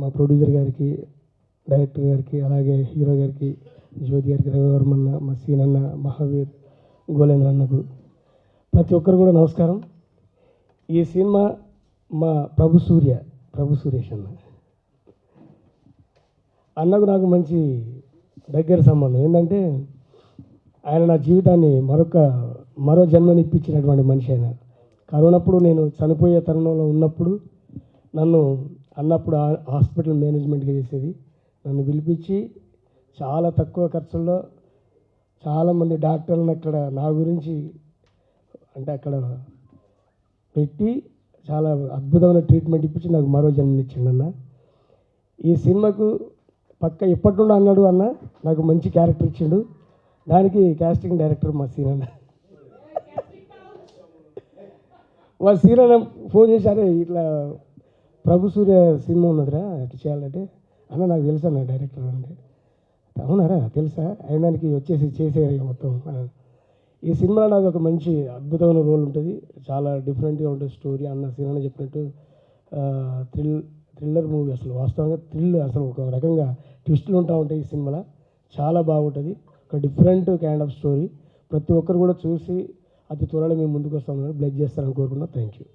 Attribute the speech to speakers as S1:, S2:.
S1: మా ప్రొడ్యూసర్ గారికి, డైరెక్టర్ గారికి, అలాగే హీరో గారికి, జ్యోతి గారికి, రవివర్మన్న, మా సీనన్న, మహావీర్, గోలేంద్ర అన్నకు ప్రతి ఒక్కరు కూడా నమస్కారం. ఈ సినిమా మా ప్రభు సురేష్ అన్నకు నాకు మంచి దగ్గర సంబంధం. ఏంటంటే ఆయన నా జీవితాన్ని మరో జన్మనిప్పించినటువంటి మనిషి. ఆయన కరోనాప్పుడు నేను చనిపోయే తరుణంలో ఉన్నప్పుడు అన్నప్పుడు హాస్పిటల్ మేనేజ్మెంట్గా చేసేది. నన్ను పిలిపించి చాలా తక్కువ ఖర్చుల్లో చాలామంది డాక్టర్లను అక్కడ నా గురించి అంటే అక్కడ పెట్టి చాలా అద్భుతమైన ట్రీట్మెంట్ ఇప్పించి నాకు మరో జన్మనిచ్చిండు అన్న. ఈ సినిమాకు పక్క ఎప్పటి నుండి అన్నాడు అన్న నాకు మంచి క్యారెక్టర్ ఇచ్చిండు. దానికి కాస్టింగ్ డైరెక్టర్ మా సీనన్న ఫోన్ చేశారే, ఇట్లా ప్రభు సూర్య సినిమా ఉన్నదిరా అట్లా చేయాలంటే, అన్న నాకు తెలుసా నా డైరెక్టర్ అంటే, అవునారా తెలుసా, అయినానికి వచ్చేసి చేసేయాలి మొత్తం. ఈ సినిమాలో నాకు ఒక మంచి అద్భుతమైన రోల్ ఉంటుంది. చాలా డిఫరెంట్గా ఉంటుంది స్టోరీ. సీనన్న చెప్పినట్టు థ్రిల్లర్ మూవీ. అసలు వాస్తవంగా అసలు ఒక రకంగా ట్విస్టులు ఉంటాయి ఈ సినిమాలో. చాలా బాగుంటుంది. ఒక డిఫరెంట్ కైండ్ ఆఫ్ స్టోరీ. ప్రతి ఒక్కరు కూడా చూసి అతి త్వరలో మేము ముందుకు వస్తామని బ్లెస్ చేస్తారని కోరుకున్నాను. Thank you.